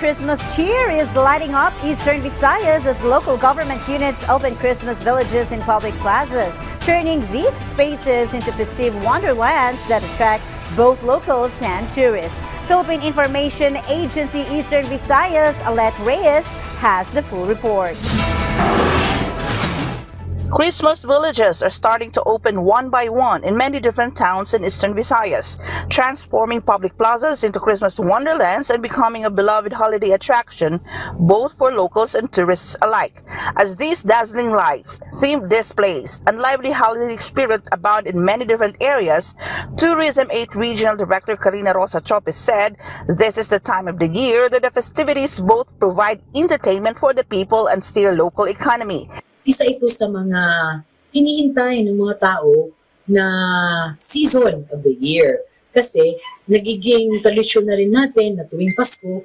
Christmas cheer is lighting up Eastern Visayas as local government units open Christmas villages in public plazas, turning these spaces into festive wonderlands that attract both locals and tourists. Philippine Information Agency Eastern Visayas, Alet Reyes, has the full report. Christmas villages are starting to open one by one in many different towns in Eastern Visayas, transforming public plazas into Christmas wonderlands and becoming a beloved holiday attraction both for locals and tourists alike. As these dazzling lights, themed displays, and lively holiday spirit abound in many different areas, Tourism 8 Regional Director Karina Rosa Chopes said this is the time of the year that the festivities both provide entertainment for the people and steer local economy. Isa ito sa mga hinihintay ng mga tao na season of the year. Kasi nagiging tradisyon na rin natin na tuwing Pasko,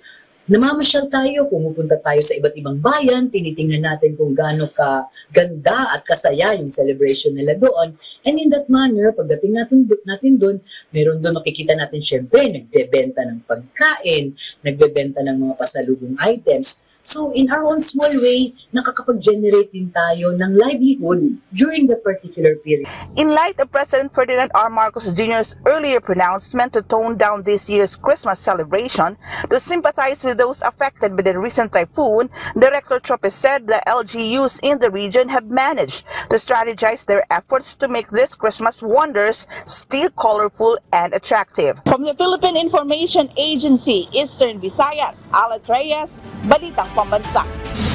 namamasyal tayo, pumupunta tayo sa iba't ibang bayan, tinitingnan natin kung gaano ka ganda at kasaya yung celebration nila doon. And in that manner, pagdating natin doon, meron doon makikita natin syempre, nagbebenta ng pagkain, nagbebenta ng mga pasalubong items. So, in our own small way, nakakapag-generate din tayo ng livelihood during that particular period. In light of President Ferdinand R. Marcos Jr.'s earlier pronouncement to tone down this year's Christmas celebration to sympathize with those affected by the recent typhoon, Director Chopes said the LGUs in the region have managed to strategize their efforts to make this Christmas wonders still colorful and attractive. From the Philippine Information Agency, Eastern Visayas, Alet Reyes, Balitang Pambansa.